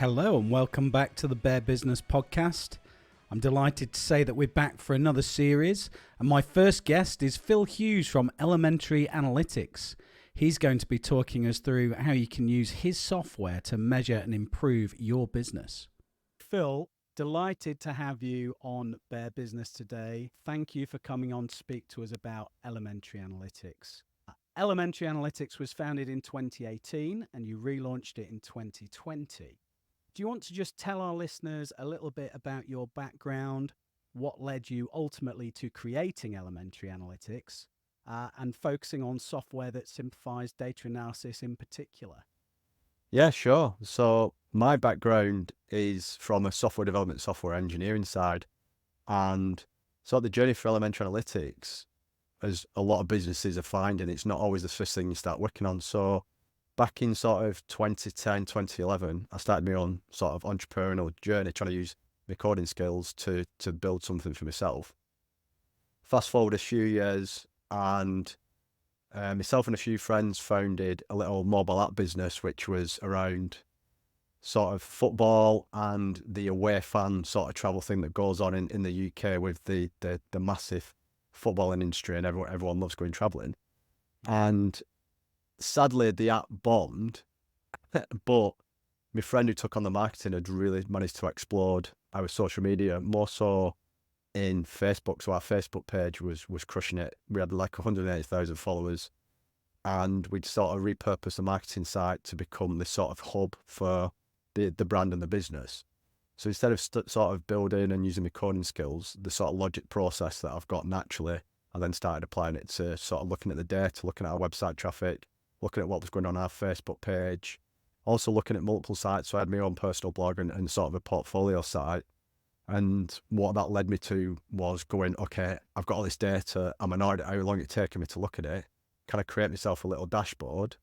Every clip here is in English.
Hello and welcome back to the Bear Business Podcast. I'm delighted to say that we're back for another series, and my first guest is Phil Hughes from Elementary Analytics. He's going to be talking us through how you can use his software to measure and improve your business. Phil, delighted to have you on Bear Business today. Thank you for coming on to speak to us about Elementary Analytics. Elementary Analytics was founded in 2018 and you relaunched it in 2020. Do you want to just tell our listeners a little bit about your background, what led you ultimately to creating Elementary Analytics, and focusing on software that simplifies data analysis in particular? Yeah, sure. So my background is from a software development, software engineering side. And so the journey for Elementary Analytics, as a lot of businesses are finding, it's not always the first thing you start working on. So back in sort of 2010, 2011, I started my own sort of entrepreneurial journey, trying to use my coding skills to build something for myself. Fast forward a few years, and myself and a few friends founded a little mobile app business, which was around sort of football and the away fan sort of travel thing that goes on in the UK with the massive footballing industry, and everyone loves going traveling. And sadly, the app bombed, but my friend who took on the marketing had really managed to explode our social media, more so in Facebook. So our Facebook page was crushing it. We had like 180,000 followers, and we'd sort of repurposed the marketing site to become this sort of hub for the brand and the business. So instead of sort of building and using my coding skills, the sort of logic process that I've got naturally, I then started applying it to sort of looking at the data, looking at our website traffic, looking at what was going on our Facebook page, also looking at multiple sites. So I had my own personal blog and sort of a portfolio site. And what that led me to was going, okay, I've got all this data. I'm annoyed at how long it's taken me to look at it. Can I create myself a little dashboard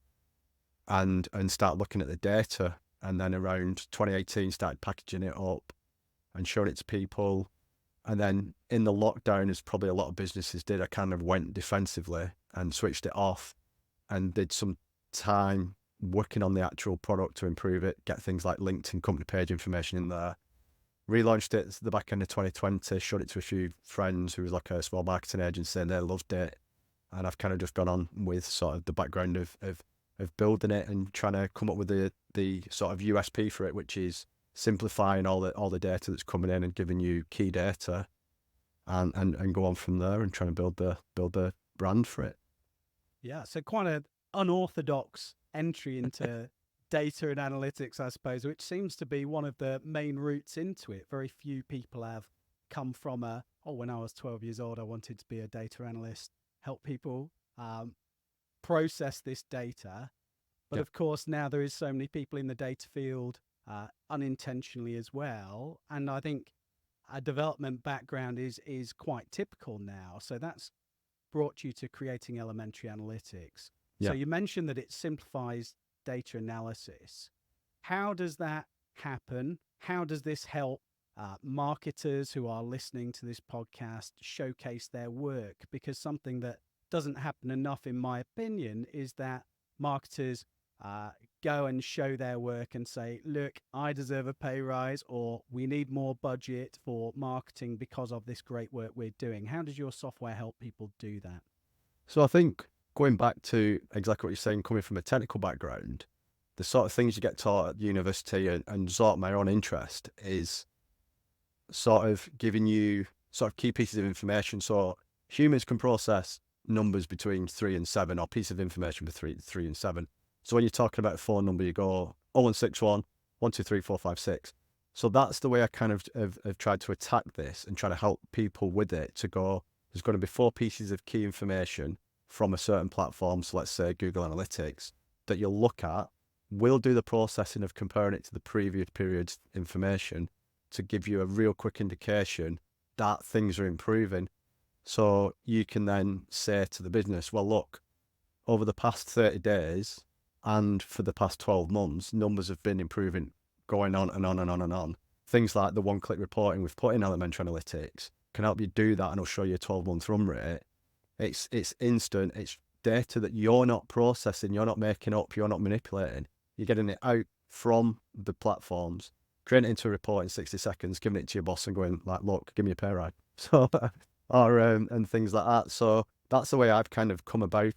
and start looking at the data? And then around 2018, started packaging it up and showing it to people. And then in the lockdown, as probably a lot of businesses did, I kind of went defensively and switched it off and did some time working on the actual product to improve it, get things like LinkedIn company page information in there. Relaunched it at the back end of 2020, showed it to a few friends who was like a small marketing agency, and they loved it. And I've kind of just gone on with sort of the background of building it and trying to come up with the sort of USP for it, which is simplifying all the data that's coming in and giving you key data, and go on from there and trying to build the brand for it. Yeah, so quite an unorthodox entry into data and analytics, I suppose, which seems to be one of the main routes into it. Very few people have come from when I was 12 years old, I wanted to be a data analyst, help people process this data. But of course, now there is so many people in the data field unintentionally as well. And I think a development background is quite typical now. So that's brought you to creating Elementary Analytics. Yeah. So you mentioned that it simplifies data analysis. How does that happen? How does this help marketers who are listening to this podcast showcase their work? Because something that doesn't happen enough, in my opinion, is that marketers go and show their work and say, look, I deserve a pay rise, or we need more budget for marketing because of this great work we're doing. How does your software help people do that? So I think going back to exactly what you're saying, coming from a technical background, the sort of things you get taught at university and sort of my own interest is sort of giving you sort of key pieces of information. So humans can process numbers between 3 and 7, or piece of information between 3 and 7. So when you're talking about a phone number, you go 0161 123 456. So that's the way I kind of have tried to attack this and try to help people with it, to go, there's going to be 4 pieces of key information from a certain platform, so let's say Google Analytics, that you'll look at. We'll do the processing of comparing it to the previous period's information to give you a real quick indication that things are improving. So you can then say to the business, well, look, over the past 30 days and for the past 12 months, numbers have been improving, going on and on and on and on. Things like the one-click reporting we've put in Elementary Analytics can help you do that, and it'll show you a 12-month run rate. It's instant. It's data that you're not processing, you're not making up, you're not manipulating. You're getting it out from the platforms, creating it into a report in 60 seconds, giving it to your boss and going like, look, give me a pay rise. So, or, and things like that. So that's the way I've kind of come about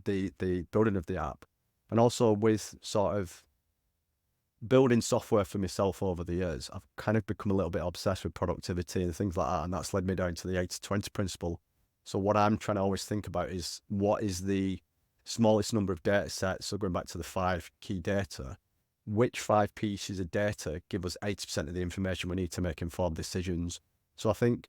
the building of the app. And also with sort of building software for myself over the years, I've kind of become a little bit obsessed with productivity and things like that. And that's led me down to the 80-20 principle. So what I'm trying to always think about is what is the smallest number of data sets. So going back to the 5 key data, which 5 pieces of data give us 80% of the information we need to make informed decisions. So I think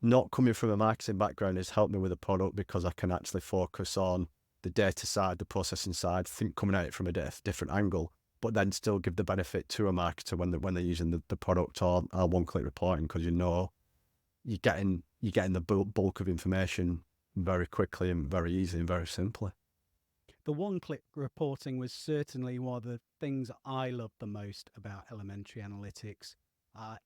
not coming from a marketing background has helped me with the product because I can actually focus on the data side, the processing side, think coming at it from a different angle, but then still give the benefit to a marketer when they're using the product or one-click reporting, because you're getting the bulk of information very quickly and very easy and very simply. The one-click reporting was certainly one of the things I loved the most about elementary analytics.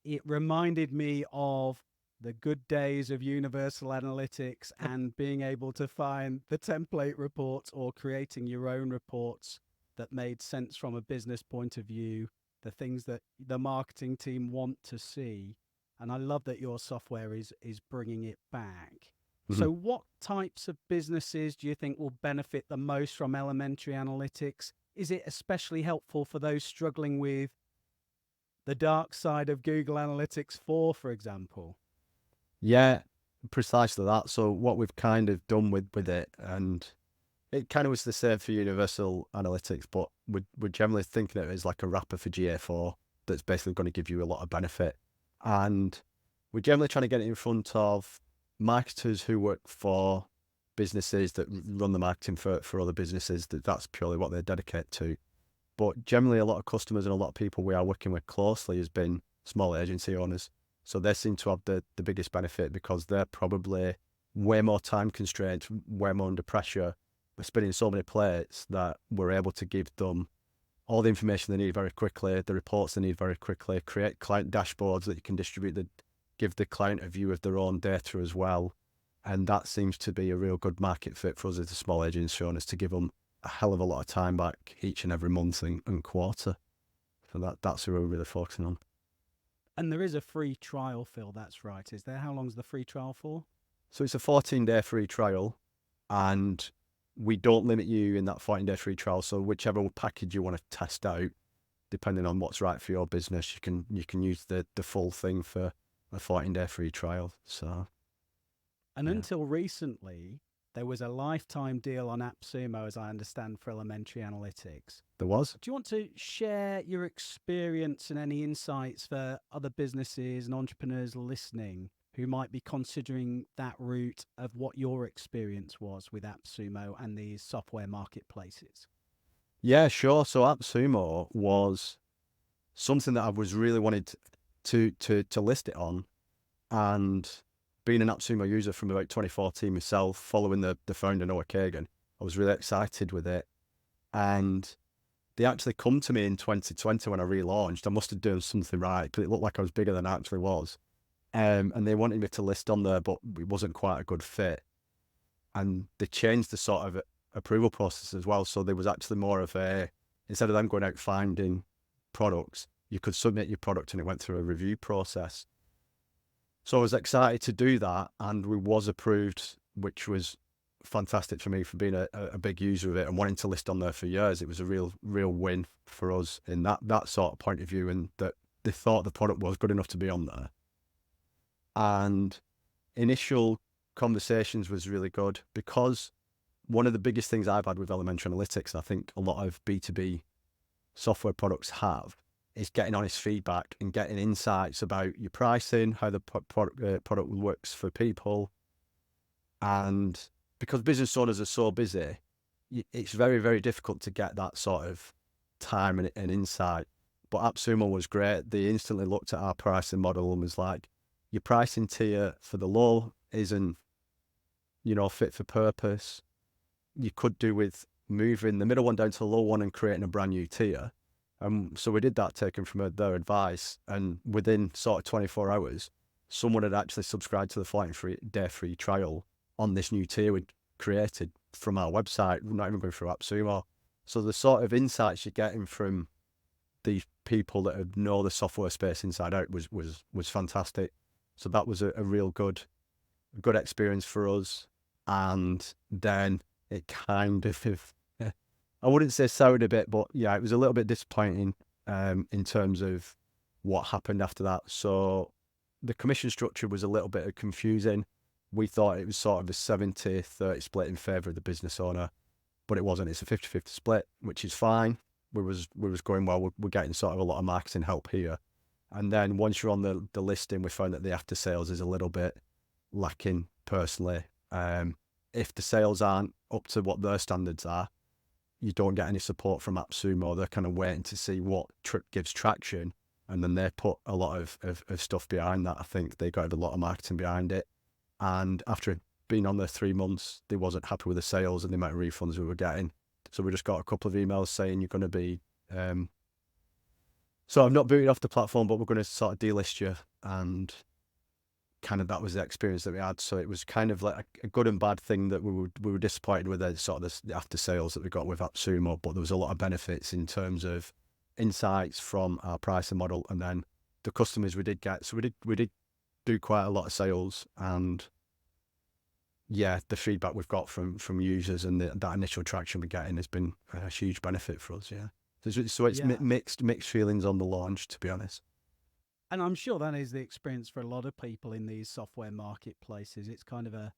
It reminded me of the good days of Universal Analytics and being able to find the template reports or creating your own reports that made sense from a business point of view, the things that the marketing team want to see. And I love that your software is bringing it back. So what types of businesses do you think will benefit the most from elementary analytics? Is it especially helpful for those struggling with the dark side of Google Analytics 4, for example? Yeah, precisely that. So what we've kind of done with it, and it kind of was the same for Universal Analytics, but we're generally thinking of it as like a wrapper for GA4 that's basically going to give you a lot of benefit. And we're generally trying to get it in front of marketers who work for businesses that run the marketing for other businesses, that's purely what they dedicate to. But generally, a lot of customers and a lot of people we are working with closely has been small agency owners. So they seem to have the biggest benefit because they're probably way more time constrained, way more under pressure. We're spinning so many plates that we're able to give them all the information they need very quickly, the reports they need very quickly, create client dashboards that you can distribute, that give the client a view of their own data as well. And that seems to be a real good market fit for us as a small agency owners, to give them a hell of a lot of time back each and every month and quarter. So that's who we're really focusing on. And there is a free trial, Phil, that's right. Is there? How long's the free trial for? So it's a 14-day free trial, and we don't limit you in that 14-day free trial. So whichever package you want to test out, depending on what's right for your business, you can use the full thing for a 14-day free trial. So, and until recently, there was a lifetime deal on AppSumo, as I understand, for elementary analytics. There was. Do you want to share your experience and any insights for other businesses and entrepreneurs listening who might be considering that route, of what your experience was with AppSumo and these software marketplaces? Yeah, sure. So AppSumo was something that I was really wanted to list it on, and being an AppSumo user from about 2014 myself, following the founder Noah Kagan, I was really excited with it. And they actually come to me in 2020 when I relaunched. I must have done something right, because it looked like I was bigger than I actually was. And they wanted me to list on there, but it wasn't quite a good fit. And they changed the sort of approval process as well. So there was actually more of instead of them going out finding products, you could submit your product and it went through a review process. So I was excited to do that, and we was approved, which was fantastic for me, for being a big user of it and wanting to list on there for years. It was a real win for us in that sort of point of view, and that they thought the product was good enough to be on there. And initial conversations was really good, because one of the biggest things I've had with elementary analytics, I think a lot of B2B software products have, is getting honest feedback and getting insights about your pricing, how the product works for people. And because business owners are so busy, it's very, very difficult to get that sort of time and insight. But AppSumo was great. They instantly looked at our pricing model and was like, your pricing tier for the low isn't, fit for purpose. You could do with moving the middle one down to the low one and creating a brand new tier. So we did that, taken from their advice, and within sort of 24 hours, someone had actually subscribed to the 14-day free trial on this new tier we'd created from our website, not even going through AppSumo. So the sort of insights you're getting from these people that know the software space inside out was fantastic. So that was a real good experience for us. And then it kind of, I wouldn't say soured a bit, but yeah, it was a little bit disappointing in terms of what happened after that. So the commission structure was a little bit confusing. We thought it was sort of a 70-30 split in favour of the business owner, but it wasn't. It's a 50-50 split, which is fine. We was going well. We're getting sort of a lot of marketing help here. And then once you're on the listing, we found that the after sales is a little bit lacking personally. If the sales aren't up to what their standards are, you don't get any support from AppSumo. They're kind of waiting to see what gives traction, and then they put a lot of stuff behind that. I think they got a lot of marketing behind it. And after being on there 3 months, they wasn't happy with the sales and the amount of refunds we were getting. So we just got a couple of emails saying you're going to be... So I'm not booted off the platform, but we're going to sort of delist you. And kind of that was the experience that we had. So it was kind of like a good and bad thing that we were disappointed with the sort of the after sales that we got with AppSumo, but there was a lot of benefits in terms of insights from our pricing model, and then the customers we did get. So we did do quite a lot of sales, and yeah, the feedback we've got from users and that initial traction we're getting has been a huge benefit for us. Yeah. So it's mixed feelings on the launch, to be honest. And I'm sure that is the experience for a lot of people in these software marketplaces. It's kind of a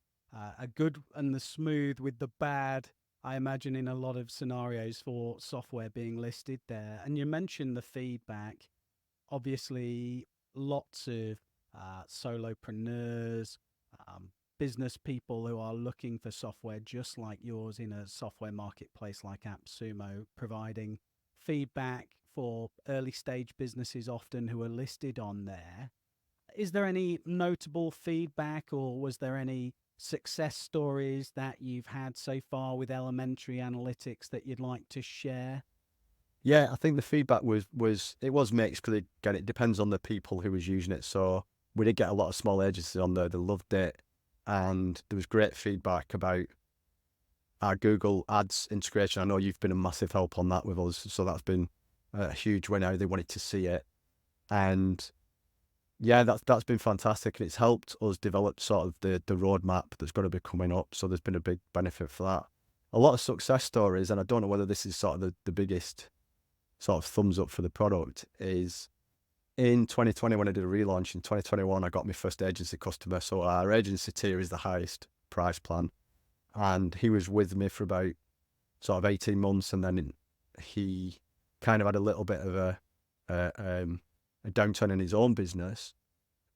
good and the smooth with the bad, I imagine, in a lot of scenarios for software being listed there. And you mentioned the feedback. Obviously, lots of solopreneurs, business people who are looking for software just like yours in a software marketplace like AppSumo, providing feedback for early stage businesses often who are listed on there. Is there any notable feedback, or was there any success stories that you've had so far with elementary analytics that you'd like to share? Yeah, I think the feedback was mixed, because again, it depends on the people who was using it. So we did get a lot of small agencies on there. They loved it, and there was great feedback about our Google Ads integration. I know you've been a massive help on that with us, so that's been a huge win. How they wanted to see it, and yeah, that's been fantastic, and it's helped us develop sort of the roadmap that's going to be coming up. So there's been a big benefit for that. A lot of success stories, and I don't know whether this is sort of the biggest sort of thumbs up for the product, is in 2020 when I did a relaunch. In 2021, I got my first agency customer. So our agency tier is the highest price plan, and he was with me for about sort of 18 months, and then he kind of had a little bit of a downturn in his own business,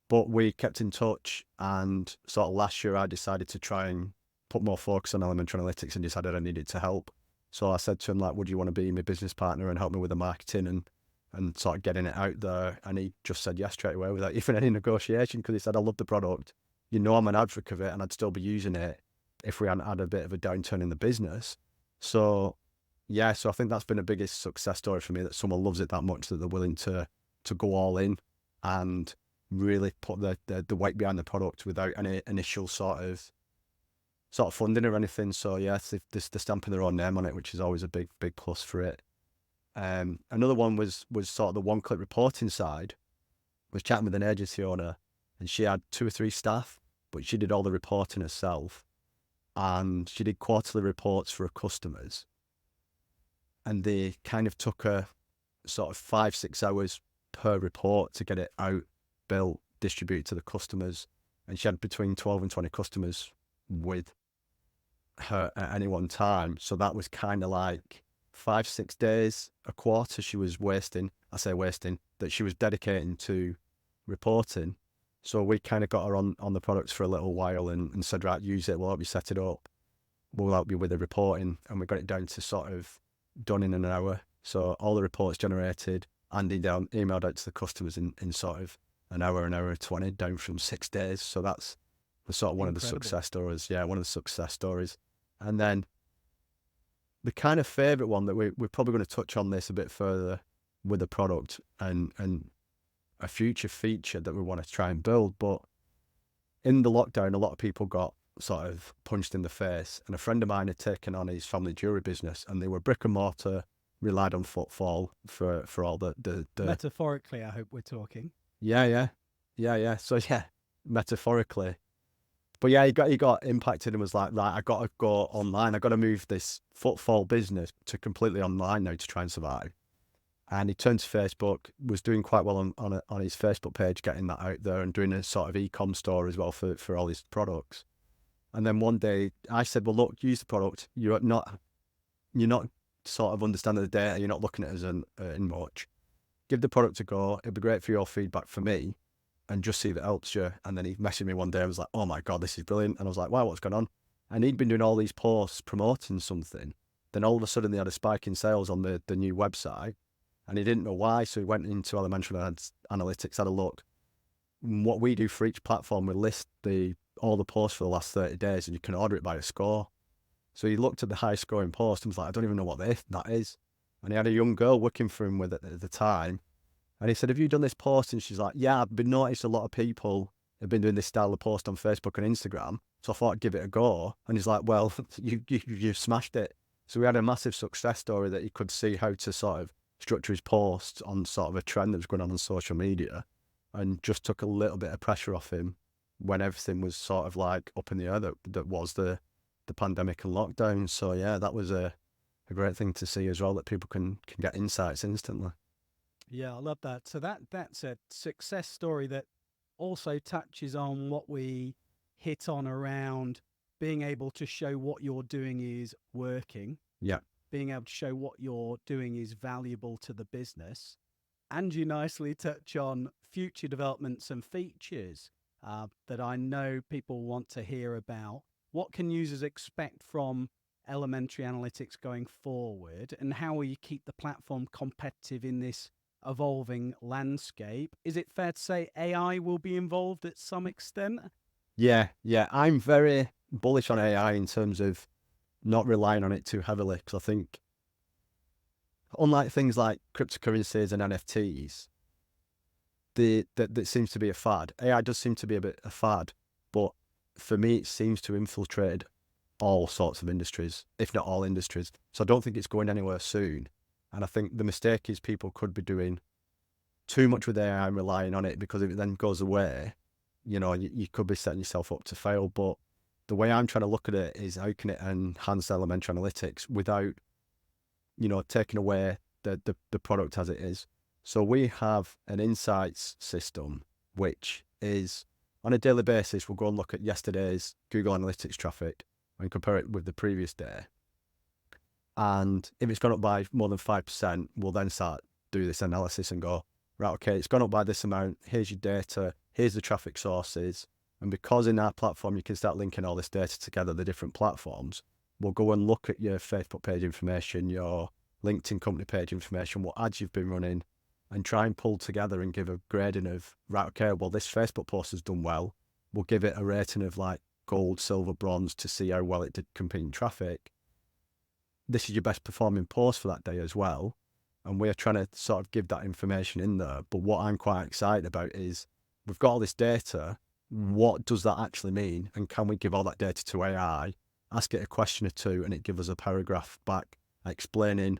but we kept in touch. And sort of last year, I decided to try and put more focus on elementary analytics, and decided I needed to help. So I said to him, like, would you want to be my business partner and help me with the marketing and sort of getting it out there? And he just said yes straight away without even any negotiation, because he said, I love the product. You know, I'm an advocate of it, and I'd still be using it if we hadn't had a bit of a downturn in the business. So yeah, so I think that's been the biggest success story for me, that someone loves it that much that they're willing to go all in and really put the weight behind the product without any initial sort of funding or anything. So yeah, they're stamping their own name on it, which is always a big plus for it. Another one was sort of the one-click reporting side. I was chatting with an agency owner, and she had 2 or 3 staff, but she did all the reporting herself, and she did quarterly reports for her customers, and they kind of took her sort of 5-6 hours per report to get it out, built, distributed to the customers. And she had between 12 and 20 customers with her at any one time. So that was kind of like 5-6 days a quarter she was wasting. I say wasting, that she was dedicating to reporting. So we kind of got her on the products for a little while and said, right, use it, we'll help you set it up, we'll help you with the reporting. And we got it down to sort of done in an hour. So all the reports generated and emailed out to the customers in sort of an hour 20, down from 6 days. So that's sort of one of the success stories. Yeah, one of the success stories. And then the kind of favorite one that we're probably going to touch on this a bit further with the product and a future feature that we want to try and build. But in the lockdown, a lot of people got sort of punched in the face, and a friend of mine had taken on his family jewelry business, and they were brick and mortar relied on footfall for all the Metaphorically, I hope we're talking. yeah. So yeah, metaphorically. But yeah, he got impacted and was like, right, I got to go online. I got to move this footfall business to completely online now to try and survive. And he turned to Facebook, was doing quite well on his Facebook page, getting that out there and doing a sort of e-com store as well for all his products. And then one day I said, well, look, use the product. You're not sort of understanding the data. You're not looking at it as in much. Give the product a go. It'd be great for your feedback for me and just see if it helps you. And then he messaged me one day and was like, oh my God, this is brilliant. And I was like, wow, what's going on? And he'd been doing all these posts promoting something. Then all of a sudden they had a spike in sales on the new website and he didn't know why. So he went into Elementary Analytics, had a look. What we do for each platform, we list all the posts for the last 30 days and you can order it by a score. So he looked at the high scoring post and was like, I don't even know what that is. And he had a young girl working for him with it at the time. And he said, have you done this post? And she's like, yeah, I've been noticed a lot of people have been doing this style of post on Facebook and Instagram. So I thought I'd give it a go. And he's like, well, you smashed it. So we had a massive success story that he could see how to sort of structure his posts on sort of a trend that was going on social media and just took a little bit of pressure off him when everything was sort of like up in the air that was the pandemic and lockdown. So yeah, that was a great thing to see as well, that people can get insights instantly. Yeah, I love that. So that's a success story that also touches on what we hit on around being able to show what you're doing is working. Yeah. Being able to show what you're doing is valuable to the business. And you nicely touch on future developments and features that I know people want to hear about. What can users expect from Elementary Analytics going forward, and how will you keep the platform competitive in this evolving landscape? Is it fair to say AI will be involved at some extent? Yeah. I'm very bullish on AI in terms of not relying on it too heavily, because I think, unlike things like cryptocurrencies and NFTs, that seems to be a fad. AI does seem to be a bit a fad, but for me, it seems to infiltrate all sorts of industries, if not all industries. So I don't think it's going anywhere soon. And I think the mistake is people could be doing too much with AI and relying on it, because if it then goes away, you could be setting yourself up to fail. But the way I'm trying to look at it is, how can it enhance Elementary Analytics without, taking away the product as it is. So we have an insights system, which is on a daily basis, we'll go and look at yesterday's Google Analytics traffic and compare it with the previous day. And if it's gone up by more than 5%, we'll then start do this analysis and go, right, okay, it's gone up by this amount. Here's your data. Here's the traffic sources. And because in our platform, you can start linking all this data together, the different platforms, we'll go and look at your Facebook page information, your LinkedIn company page information, what ads you've been running, and try and pull together and give a grading of, right, okay, well, this Facebook post has done well. We'll give it a rating of like gold, silver, bronze to see how well it did competing traffic. This is your best performing post for that day as well. And we're trying to sort of give that information in there. But what I'm quite excited about is, we've got all this data. What does that actually mean? And can we give all that data to AI, ask it a question or two, and it give us a paragraph back explaining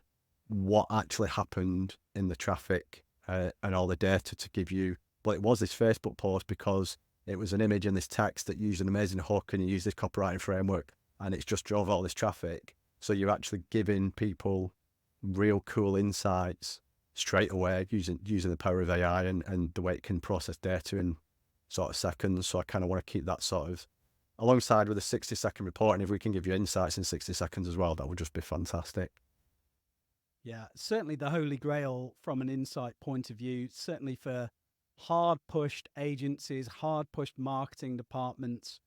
what actually happened in the traffic and all the data to give you, well, it was this Facebook post because it was an image and this text that used an amazing hook and you used this copywriting framework and it's just drove all this traffic. So you're actually giving people real cool insights straight away using the power of AI and the way it can process data in sort of seconds. So I kind of want to keep that sort of alongside with a 60-second report. And if we can give you insights in 60 seconds as well, that would just be fantastic. Yeah, certainly the holy grail from an insight point of view, certainly for hard-pushed agencies, hard-pushed marketing departments.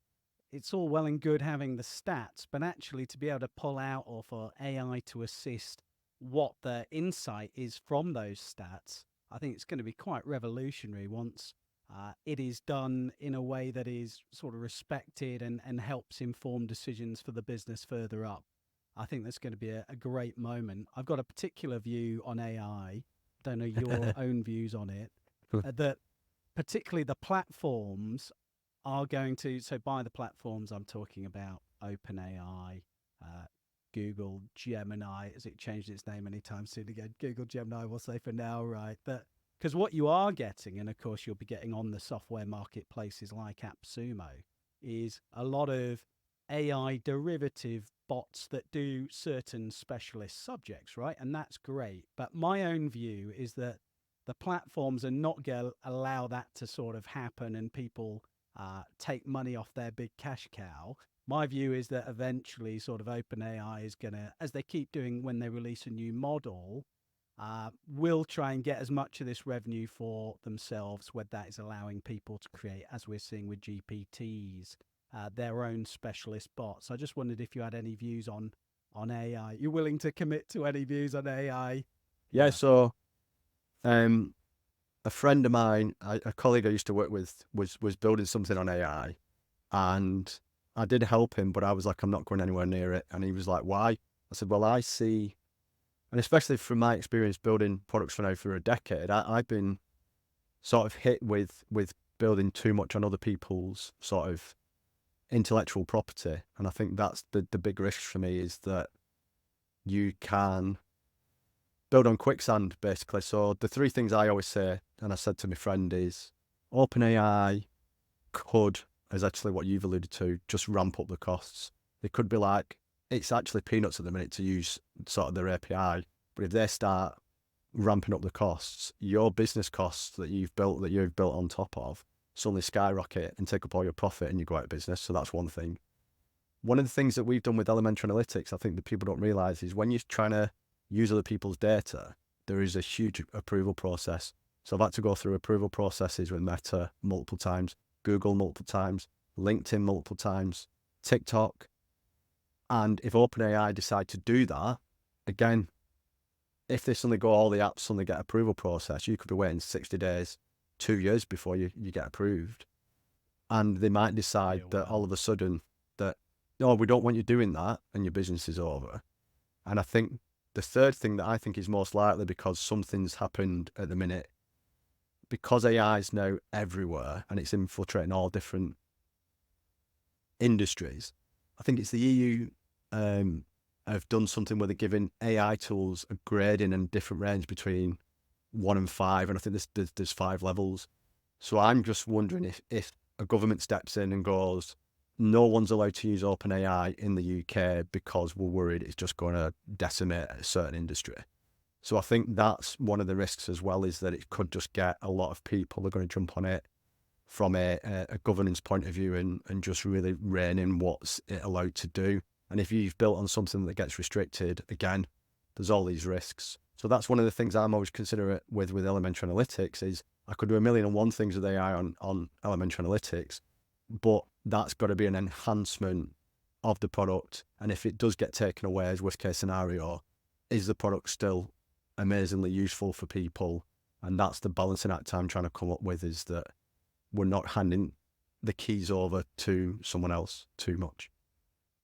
It's all well and good having the stats, but actually to be able to pull out, or for AI to assist what the insight is from those stats, I think it's going to be quite revolutionary once it is done in a way that is sort of respected and helps inform decisions for the business further up. I think that's going to be a great moment. I've got a particular view on AI. Don't know your own views on it. That particularly the platforms are going to, so by the platforms, I'm talking about OpenAI, Google Gemini. Has it changed its name anytime soon again? Google Gemini, we'll say for now, right? Because what you are getting, and of course you'll be getting on the software marketplaces like AppSumo, is a lot of AI derivative bots that do certain specialist subjects, right? And that's great. But my own view is that the platforms are not going to allow that to sort of happen and people take money off their big cash cow. My view is that eventually sort of OpenAI is going to, as they keep doing when they release a new model, will try and get as much of this revenue for themselves, whether that is allowing people to create, as we're seeing with GPTs, their own specialist bots. I just wondered if you had any views on AI. You're willing to commit to any views on AI? Yeah. So, a friend of mine, a colleague I used to work with, was building something on AI, and I did help him, but I was like, I'm not going anywhere near it. And he was like, why? I said, well, I see, and especially from my experience building products for a decade, I've been sort of hit with building too much on other people's sort of intellectual property. And I think that's the big risk for me, is that you can build on quicksand, basically. So the three things I always say, and I said to my friend, is OpenAI could, as actually what you've alluded to, just ramp up the costs. They could be like, it's actually peanuts at the minute to use sort of their API, but if they start ramping up the costs, your business costs that you've built on top of suddenly skyrocket and take up all your profit and you go out of business. So that's one thing. One of the things that we've done with Elementary Analytics, I think that people don't realize, is when you're trying to use other people's data, there is a huge approval process. So I've had to go through approval processes with Meta multiple times, Google multiple times, LinkedIn multiple times, TikTok. And if OpenAI decide to do that, again, if they suddenly go, all the apps suddenly get approval process, you could be waiting 60 days, 2 years before you get approved. And they might decide that all of a sudden that, no, we don't want you doing that, and your business is over. And I think the third thing that I think is most likely, because something's happened at the minute, because AI is now everywhere and it's infiltrating all different industries, I think it's the EU have done something where they're giving AI tools a grading and different range between 1 and 5, and I think there's 5 levels. So I'm just wondering if a government steps in and goes, no one's allowed to use OpenAI in the UK because we're worried it's just going to decimate a certain industry. So I think that's one of the risks as well, is that it could just get a lot of people are going to jump on it from a governance point of view and just really rein in what's it allowed to do. And if you've built on something that gets restricted, again, there's all these risks. So that's one of the things I'm always considerate with Elementary Analytics, is I could do 1,000,001 things with AI on Elementary Analytics, but that's got to be an enhancement of the product. And if it does get taken away as worst case scenario, is the product still amazingly useful for people? And that's the balancing act I'm trying to come up with, is that we're not handing the keys over to someone else too much.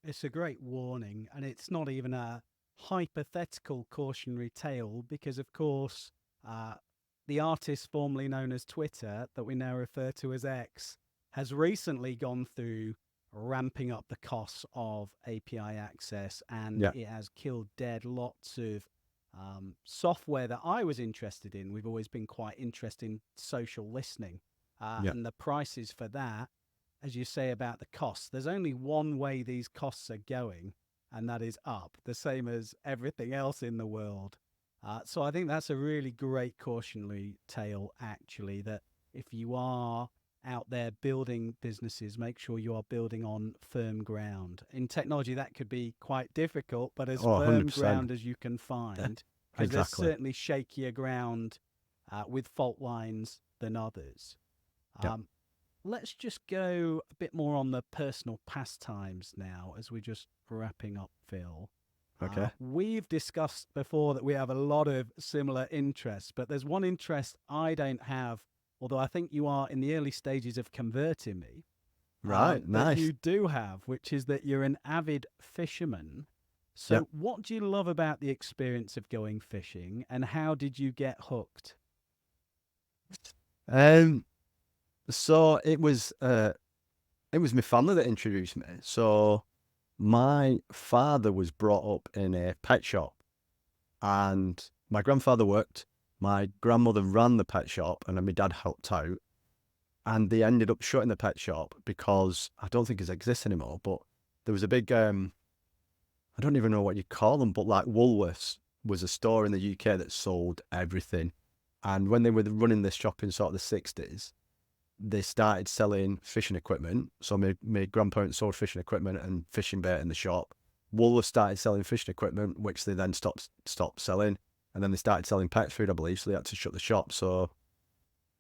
It's a great warning, and it's not even a hypothetical cautionary tale, because of course the artist formerly known as Twitter, that we now refer to as X, has recently gone through ramping up the costs of API access, and it has killed dead lots of software that I was interested in. We've always been quite interested in social listening, and the prices for that, as you say about the costs, there's only one way these costs are going, and that is up, the same as everything else in the world. So I think that's a really great cautionary tale, actually, that if you are out there building businesses, make sure you are building on firm ground. In technology, that could be quite difficult, but as firm 100%. ground as you can find, because there's certainly shakier ground with fault lines than others. Let's just go a bit more on the personal pastimes now, as we're just wrapping up, Phil. Okay. We've discussed before that we have a lot of similar interests, but there's one interest I don't have, although I think you are in the early stages of converting me. Right, nice. That you do have, which is that you're an avid fisherman. So what do you love about the experience of going fishing, and how did you get hooked? So it was my family that introduced me. So my father was brought up in a pet shop, and my grandfather worked. My grandmother ran the pet shop, and then my dad helped out. And they ended up shutting the pet shop because I don't think it exists anymore. But there was a big, I don't even know what you call them, but like Woolworths was a store in the UK that sold everything. And when they were running this shop in sort of the 60s, they started selling fishing equipment. So my grandparents sold fishing equipment and fishing bait in the shop. Woolworths started selling fishing equipment, which they then stopped selling. And then they started selling pet food, I believe. So they had to shut the shop. So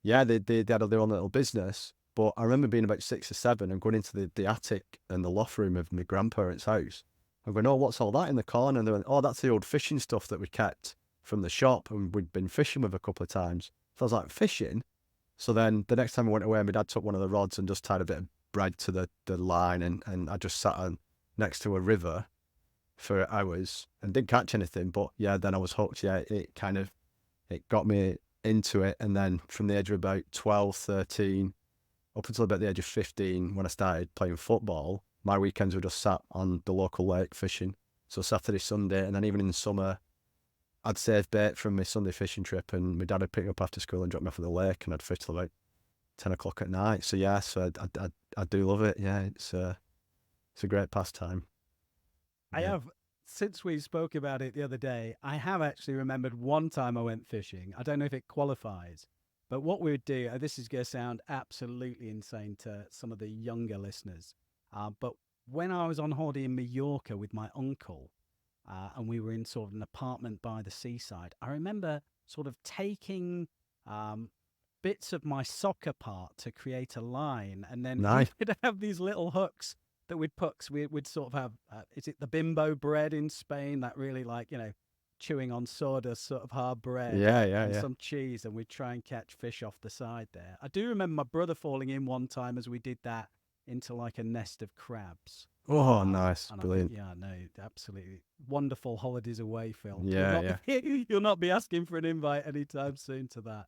yeah, they had their own little business. But I remember being about 6 or 7 and going into the attic and the loft room of my grandparents' house. I'm going, oh, what's all that in the corner? And they went, oh, that's the old fishing stuff that we kept from the shop and we'd been fishing with a couple of times. So I was like, fishing? So then the next time I went away, my dad took one of the rods and just tied a bit of bread to the line, and I just sat next to a river for hours and didn't catch anything. But yeah, then I was hooked. Yeah, it got me into it. And then from the age of about 12, 13, up until about the age of 15, when I started playing football, my weekends were just sat on the local lake fishing. So Saturday, Sunday, and then even in the summer, I'd save bait from my Sunday fishing trip, and my dad would pick me up after school and drop me off at the lake, and I'd fish till about 10 o'clock at night. So yeah, so I do love it. Yeah, it's a great pastime. I Yeah. have, since we spoke about it the other day, I have actually remembered one time I went fishing. I don't know if it qualifies, but what we would do, this is going to sound absolutely insane to some of the younger listeners, but when I was on holiday in Mallorca with my uncle, and we were in sort of an apartment by the seaside, I remember sort of taking um, bits of my sock apart to create a line, and then we Nice. would have these little hooks that we'd put. So we'd sort of have, is it the bimbo bread in Spain? That really, like, chewing on sawdust sort of hard bread Yeah, yeah, and yeah. some cheese, and we'd try and catch fish off the side there. I do remember my brother falling in one time as we did that into like a nest of crabs. Oh, nice. And I think, Brilliant. yeah, no, absolutely wonderful holidays away, Phil. Yeah, yeah. You'll not be asking for an invite anytime soon to that.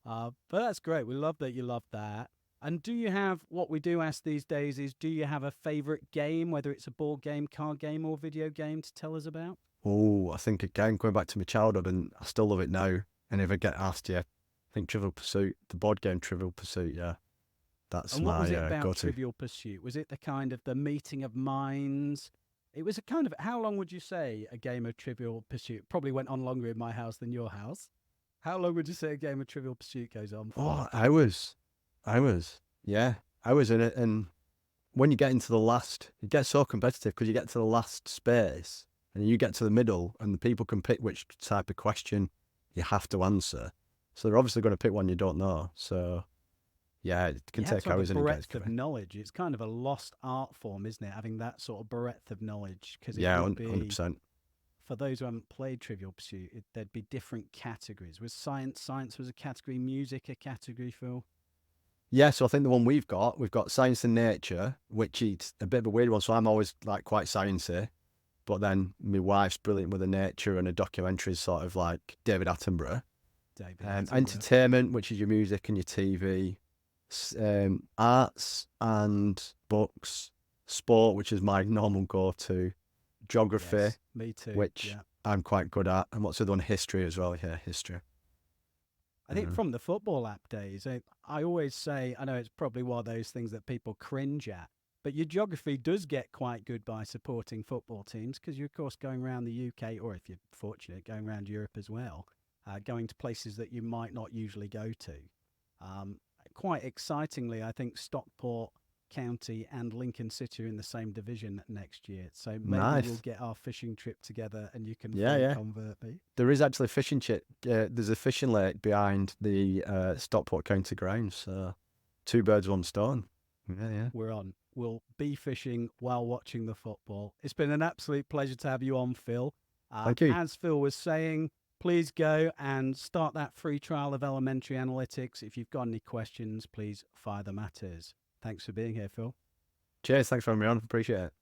But that's great. We love that you love that. And do you have, what we do ask these days is, do you have a favorite game, whether it's a board game, card game, or video game, to tell us about? Oh, I think again, going back to my childhood, and I still love it now. And if I get asked, yeah, I think Trivial Pursuit, the board game Trivial Pursuit, yeah, that's And what was it my about go-to. Trivial Pursuit? Was it the kind of the meeting of minds? It was a kind of, how long would you say a game of Trivial Pursuit? Probably went on longer in my house than your house. How long would you say a game of Trivial Pursuit goes on for? Oh, yeah, I was in it. And when you get into the last, it gets so competitive because you get to the last space and you get to the middle, and the people can pick which type of question you have to answer. So they're obviously going to pick one you don't know. So yeah, it can You have take to have a hours and it gets breadth of knowledge. It's kind of a lost art form, isn't it? Having that sort of breadth of knowledge, because it yeah, would be, 100%. for those who haven't played Trivial Pursuit, there'd be different categories. Was science was a category, music a category, Phil? Yeah, so I think the one we've got science and nature, which is a bit of a weird one. So I'm always like quite sciencey, but then my wife's brilliant with the nature and the documentaries, sort of like David Attenborough. David Attenborough. Entertainment, which is your music and your TV, arts and books, sport, which is my normal go-to, geography, Yes, me too. which Yeah. I'm quite good at, and what's the other one? History as well. Yeah, history. I think from the football app days, I always say, I know it's probably one of those things that people cringe at, but your geography does get quite good by supporting football teams because you're, of course, going around the UK, or if you're fortunate, going around Europe as well, going to places that you might not usually go to. Um, Quite excitingly, I think Stockport County and Lincoln City are in the same division next year. So maybe we'll Nice. get our fishing trip together and you can Yeah, fully yeah. convert me. There is actually a fishing chip. There's a fishing lake behind the Stockport County grounds. So 2 birds, 1 stone. Yeah, yeah. We're on. We'll be fishing while watching the football. It's been an absolute pleasure to have you on, Phil. Thank you. As Phil was saying, please go and start that free trial of Elementary Analytics. If you've got any questions, please fire them at us. Thanks for being here, Phil. Cheers. Thanks for having me on. Appreciate it.